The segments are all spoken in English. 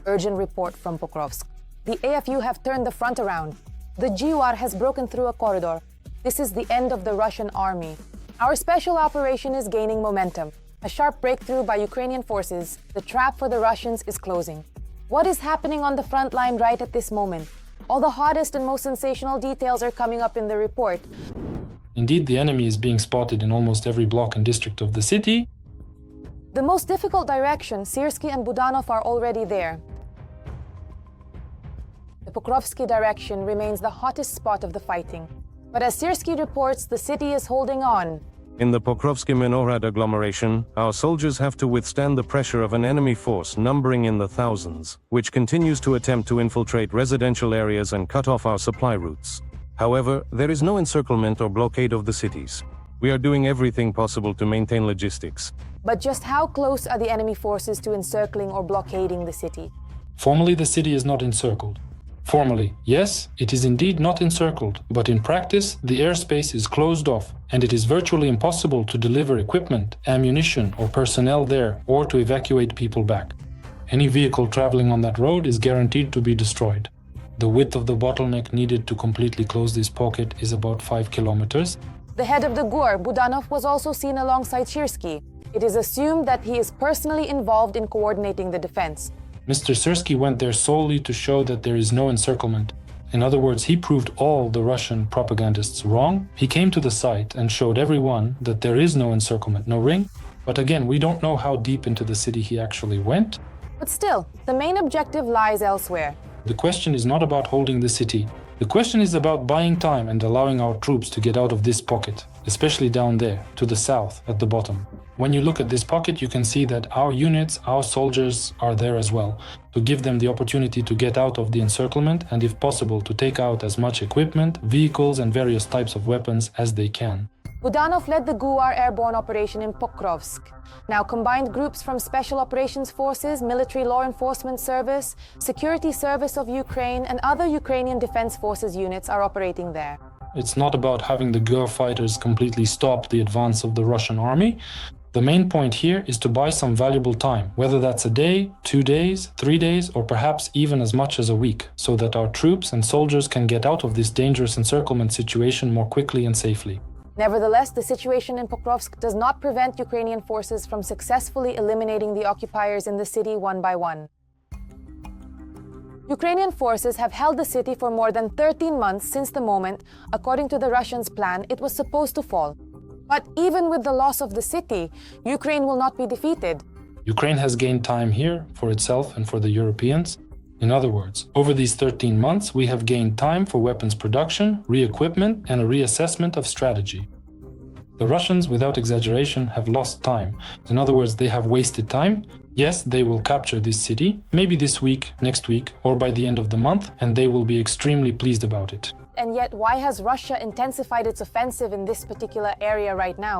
Urgent report from Pokrovsk. The AFU have turned the front around. The GUR has broken through a corridor. This is the end of the Russian army. Our special operation is gaining momentum. A sharp breakthrough by Ukrainian forces. The trap for the Russians is closing. What is happening on the front line right at this moment? All the hottest and most sensational details are coming up in the report. Indeed, the enemy is being spotted in almost every block and district of the city. The most difficult direction, Syrsky and Budanov, are already there. The Pokrovsky direction remains the hottest spot of the fighting. But as Syrsky reports, the city is holding on. In the Pokrovsky Minorad agglomeration, our soldiers have to withstand the pressure of an enemy force numbering in the thousands, which continues to attempt to infiltrate residential areas and cut off our supply routes. However, there is no encirclement or blockade of the cities. We are doing everything possible to maintain logistics. But just how close are the enemy forces to encircling or blockading the city? Formally, the city is not encircled. Formally, yes, it is indeed not encircled, but in practice, the airspace is closed off, and it is virtually impossible to deliver equipment, ammunition, or personnel there, or to evacuate people back. Any vehicle traveling on that road is guaranteed to be destroyed. The width of the bottleneck needed to completely close this pocket is about 5 kilometers. The head of the GUR, Budanov, was also seen alongside Syrsky. It is assumed that he is personally involved in coordinating the defense. Mr. Syrsky went there solely to show that there is no encirclement. In other words, he proved all the Russian propagandists wrong. He came to the site and showed everyone that there is no encirclement, no ring. But again, we don't know how deep into the city he actually went. But still, the main objective lies elsewhere. The question is not about holding the city. The question is about buying time and allowing our troops to get out of this pocket, especially down there, to the south, at the bottom. When you look at this pocket, you can see that our units, our soldiers are there as well, to give them the opportunity to get out of the encirclement and, if possible, to take out as much equipment, vehicles and various types of weapons as they can. Budanov led the GUR airborne operation in Pokrovsk. Now combined groups from Special Operations Forces, Military Law Enforcement Service, Security Service of Ukraine and other Ukrainian Defense Forces units are operating there. It's not about having the GUR fighters completely stop the advance of the Russian army. The main point here is to buy some valuable time, whether that's a day, 2 days, 3 days, or perhaps even as much as a week, so that our troops and soldiers can get out of this dangerous encirclement situation more quickly and safely. Nevertheless, the situation in Pokrovsk does not prevent Ukrainian forces from successfully eliminating the occupiers in the city one by one. Ukrainian forces have held the city for more than 13 months since the moment, according to the Russians' plan, it was supposed to fall. But even with the loss of the city, Ukraine will not be defeated. Ukraine has gained time here for itself and for the Europeans. In other words, over these 13 months, we have gained time for weapons production, re-equipment, and a reassessment of strategy. The Russians, without exaggeration, have lost time. In other words, they have wasted time. Yes, they will capture this city, maybe this week, next week, or by the end of the month, and they will be extremely pleased about it. And yet, why has Russia intensified its offensive in this particular area right now?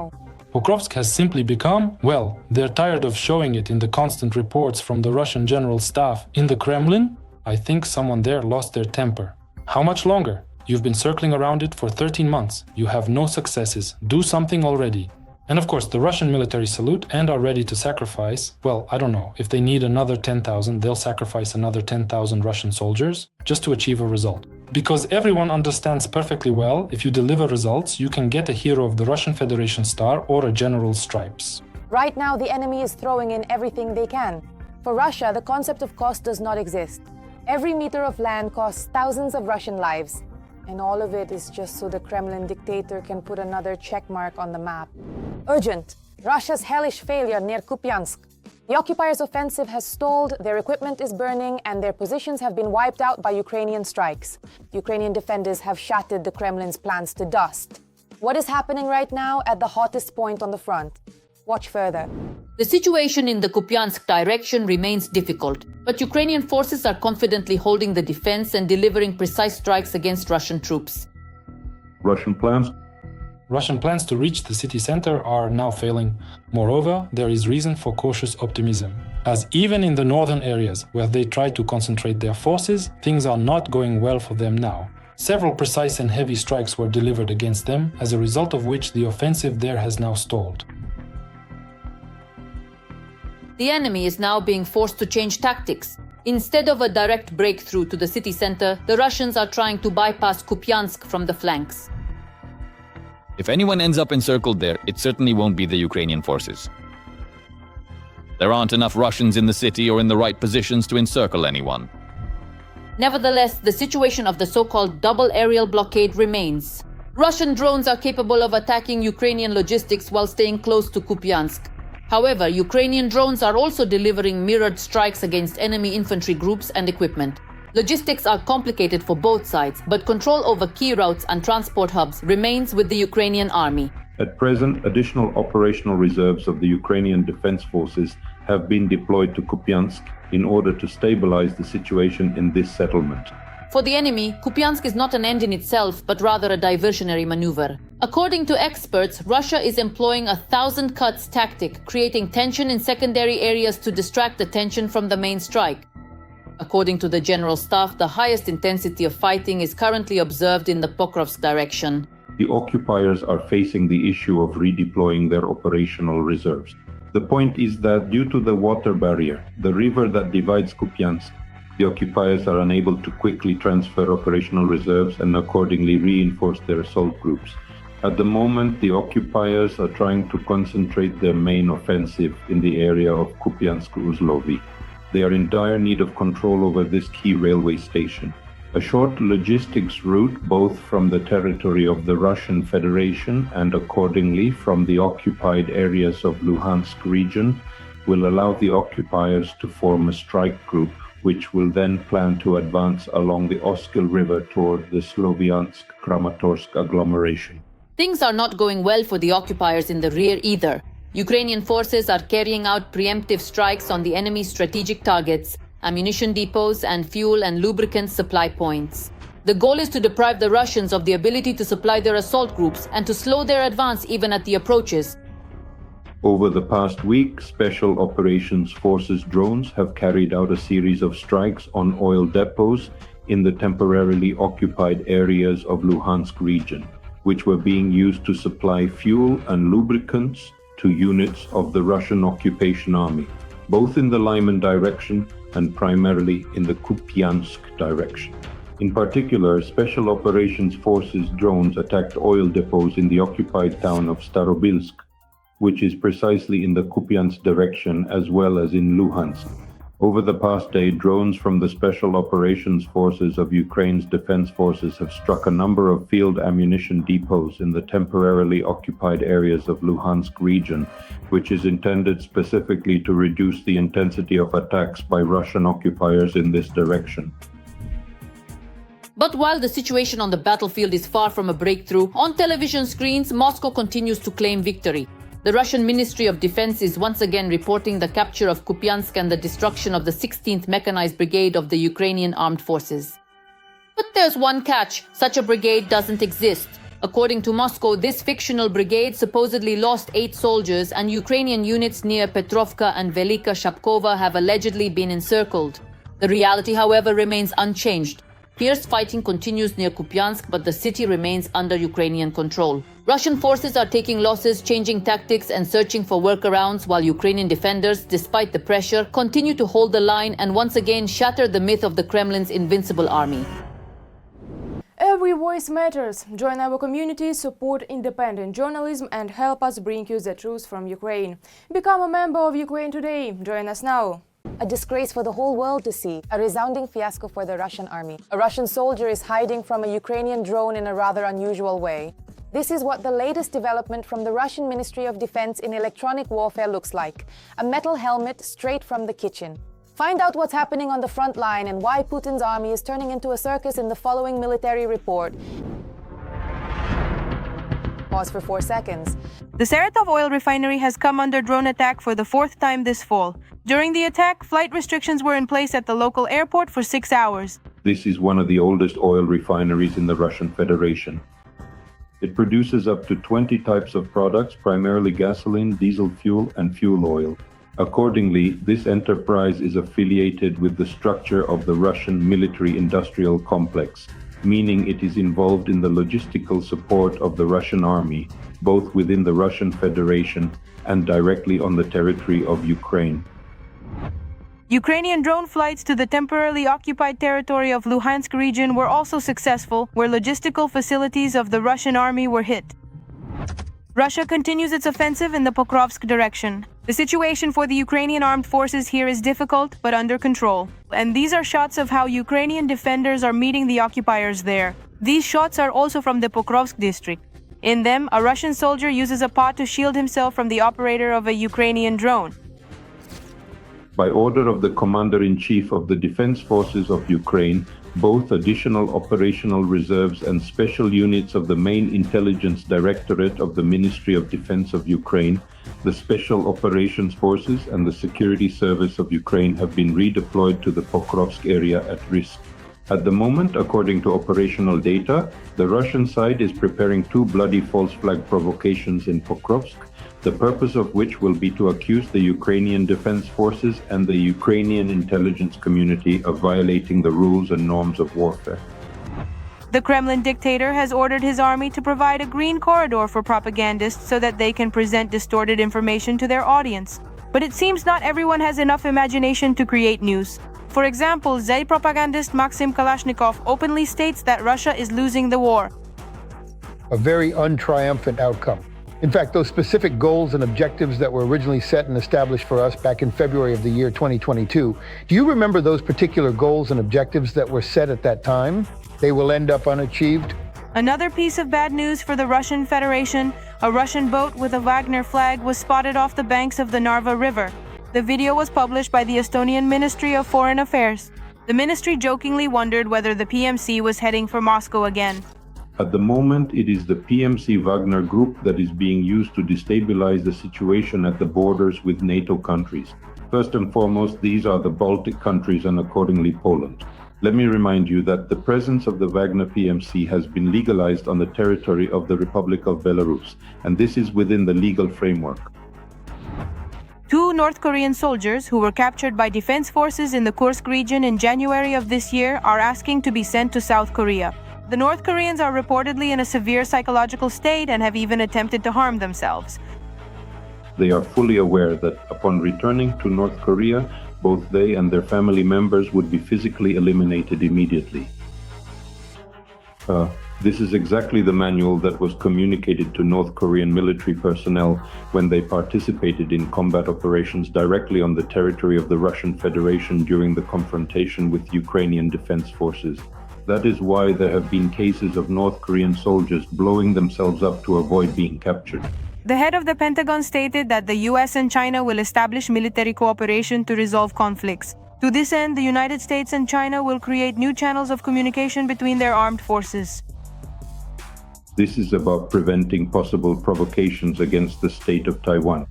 Pokrovsk has simply become, well, they're tired of showing it in the constant reports from the Russian General Staff in the Kremlin. I think someone there lost their temper. How much longer? You've been circling around it for 13 months. You have no successes. Do something already. And of course, the Russian military salute and are ready to sacrifice, well, I don't know, if they need another 10,000, they'll sacrifice another 10,000 Russian soldiers just to achieve a result. Because everyone understands perfectly well, if you deliver results, you can get a Hero of the Russian Federation star or a General's stripes. Right now, the enemy is throwing in everything they can. For Russia, the concept of cost does not exist. Every meter of land costs thousands of Russian lives. And all of it is just so the Kremlin dictator can put another check mark on the map. Urgent! Russia's hellish failure near Kupiansk. The occupiers' offensive has stalled, their equipment is burning, and their positions have been wiped out by Ukrainian strikes. Ukrainian defenders have shattered the Kremlin's plans to dust. What is happening right now at the hottest point on the front? Watch further. The situation in the Kupiansk direction remains difficult, but Ukrainian forces are confidently holding the defense and delivering precise strikes against Russian troops. Russian plans to reach the city center are now failing. Moreover, there is reason for cautious optimism, as even in the northern areas where they try to concentrate their forces, things are not going well for them now. Several precise and heavy strikes were delivered against them, as a result of which the offensive there has now stalled. The enemy is now being forced to change tactics. Instead of a direct breakthrough to the city center, the Russians are trying to bypass Kupiansk from the flanks. If anyone ends up encircled there, it certainly won't be the Ukrainian forces. There aren't enough Russians in the city or in the right positions to encircle anyone. Nevertheless, the situation of the so-called double aerial blockade remains. Russian drones are capable of attacking Ukrainian logistics while staying close to Kupiansk. However, Ukrainian drones are also delivering mirrored strikes against enemy infantry groups and equipment. Logistics are complicated for both sides, but control over key routes and transport hubs remains with the Ukrainian army. At present, additional operational reserves of the Ukrainian Defense Forces have been deployed to Kupiansk in order to stabilize the situation in this settlement. For the enemy, Kupiansk is not an end in itself, but rather a diversionary maneuver. According to experts, Russia is employing a 1,000 cuts tactic, creating tension in secondary areas to distract attention from the main strike. According to the General Staff, the highest intensity of fighting is currently observed in the Pokrovsk direction. The occupiers are facing the issue of redeploying their operational reserves. The point is that due to the water barrier, the river that divides Kupiansk, the occupiers are unable to quickly transfer operational reserves and accordingly reinforce their assault groups. At the moment, the occupiers are trying to concentrate their main offensive in the area of Kupiansk-Uzlovi. They are in dire need of control over this key railway station. A short logistics route, both from the territory of the Russian Federation and accordingly from the occupied areas of Luhansk region, will allow the occupiers to form a strike group, which will then plan to advance along the Oskil River toward the Sloviansk-Kramatorsk agglomeration. Things are not going well for the occupiers in the rear either. Ukrainian forces are carrying out preemptive strikes on the enemy's strategic targets, ammunition depots, and fuel and lubricant supply points. The goal is to deprive the Russians of the ability to supply their assault groups and to slow their advance even at the approaches. Over the past week, Special Operations Forces drones have carried out a series of strikes on oil depots in the temporarily occupied areas of Luhansk region, which were being used to supply fuel and lubricants to units of the Russian occupation army, both in the Lyman direction and primarily in the Kupiansk direction. In particular, Special Operations Forces drones attacked oil depots in the occupied town of Starobilsk, which is precisely in the Kupiansk direction as well as in Luhansk. Over the past day, drones from the Special Operations Forces of Ukraine's defense forces have struck a number of field ammunition depots in the temporarily occupied areas of Luhansk region, which is intended specifically to reduce the intensity of attacks by Russian occupiers in this direction. But while the situation on the battlefield is far from a breakthrough, on television screens, Moscow continues to claim victory. The Russian Ministry of Defense is once again reporting the capture of Kupiansk and the destruction of the 16th Mechanized Brigade of the Ukrainian Armed Forces. But there's one catch: such a brigade doesn't exist. According to Moscow, this fictional brigade supposedly lost 8 soldiers, and Ukrainian units near Petrovka and Velika Shapkova have allegedly been encircled. The reality, however, remains unchanged. Fierce fighting continues near Kupiansk, but the city remains under Ukrainian control. Russian forces are taking losses, changing tactics, and searching for workarounds, while Ukrainian defenders, despite the pressure, continue to hold the line and once again shatter the myth of the Kremlin's invincible army. Every voice matters. Join our community, support independent journalism, and help us bring you the truth from Ukraine. Become a member of Ukraine today. Join us now. A disgrace for the whole world to see, a resounding fiasco for the Russian army. A Russian soldier is hiding from a Ukrainian drone in a rather unusual way. This is what the latest development from the Russian Ministry of Defense in electronic warfare looks like. A metal helmet straight from the kitchen. Find out what's happening on the front line and why Putin's army is turning into a circus in the following military report. Pause for 4 seconds. The Saratov oil refinery has come under drone attack for the 4th time this fall. During the attack, flight restrictions were in place at the local airport for 6 hours. This is one of the oldest oil refineries in the Russian Federation. It produces up to 20 types of products, primarily gasoline, diesel fuel, and fuel oil. Accordingly, this enterprise is affiliated with the structure of the Russian military-industrial complex, meaning it is involved in the logistical support of the Russian army, both within the Russian Federation and directly on the territory of Ukraine. Ukrainian drone flights to the temporarily occupied territory of Luhansk region were also successful, where logistical facilities of the Russian army were hit. Russia continues its offensive in the Pokrovsk direction. The situation for the Ukrainian armed forces here is difficult, but under control. And these are shots of how Ukrainian defenders are meeting the occupiers there. These shots are also from the Pokrovsk district. In them, a Russian soldier uses a pot to shield himself from the operator of a Ukrainian drone. By order of the Commander-in-Chief of the Defense Forces of Ukraine, both additional operational reserves and special units of the main intelligence directorate of the Ministry of Defense of Ukraine, the Special Operations Forces and the Security Service of Ukraine have been redeployed to the Pokrovsk area at risk. At the moment, according to operational data, the Russian side is preparing 2 bloody false flag provocations in Pokrovsk, the purpose of which will be to accuse the Ukrainian Defense Forces and the Ukrainian intelligence community of violating the rules and norms of warfare. The Kremlin dictator has ordered his army to provide a green corridor for propagandists so that they can present distorted information to their audience. But it seems not everyone has enough imagination to create news. For example, ZAI propagandist Maxim Kalashnikov openly states that Russia is losing the war. A very untriumphant outcome. In fact, those specific goals and objectives that were originally set and established for us back in February of the year 2022, do you remember those particular goals and objectives that were set at that time? They will end up unachieved? Another piece of bad news for the Russian Federation, a Russian boat with a Wagner flag was spotted off the banks of the Narva River. The video was published by the Estonian Ministry of Foreign Affairs. The ministry jokingly wondered whether the PMC was heading for Moscow again. At the moment, it is the PMC Wagner group that is being used to destabilize the situation at the borders with NATO countries. First and foremost, these are the Baltic countries and accordingly Poland. Let me remind you that the presence of the Wagner PMC has been legalized on the territory of the Republic of Belarus, and this is within the legal framework. 2 North Korean soldiers who were captured by defense forces in the Kursk region in January of this year are asking to be sent to South Korea. The North Koreans are reportedly in a severe psychological state and have even attempted to harm themselves. They are fully aware that upon returning to North Korea, both they and their family members would be physically eliminated immediately. This is exactly the manual that was communicated to North Korean military personnel when they participated in combat operations directly on the territory of the Russian Federation during the confrontation with Ukrainian defense forces. That is why there have been cases of North Korean soldiers blowing themselves up to avoid being captured. The head of the Pentagon stated that the US and China will establish military cooperation to resolve conflicts. To this end, the United States and China will create new channels of communication between their armed forces. This is about preventing possible provocations against the state of Taiwan.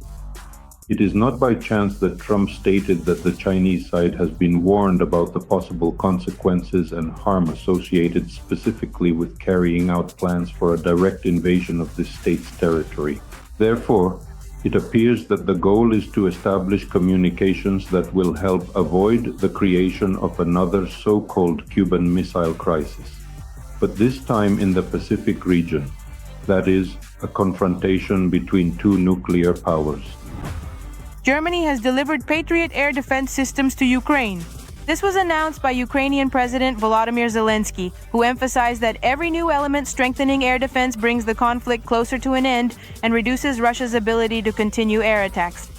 It is not by chance that Trump stated that the Chinese side has been warned about the possible consequences and harm associated specifically with carrying out plans for a direct invasion of this state's territory. Therefore, it appears that the goal is to establish communications that will help avoid the creation of another so-called Cuban Missile Crisis, but this time in the Pacific region, that is, a confrontation between 2 nuclear powers. Germany has delivered Patriot air defense systems to Ukraine. This was announced by Ukrainian President Volodymyr Zelensky, who emphasized that every new element strengthening air defense brings the conflict closer to an end and reduces Russia's ability to continue air attacks.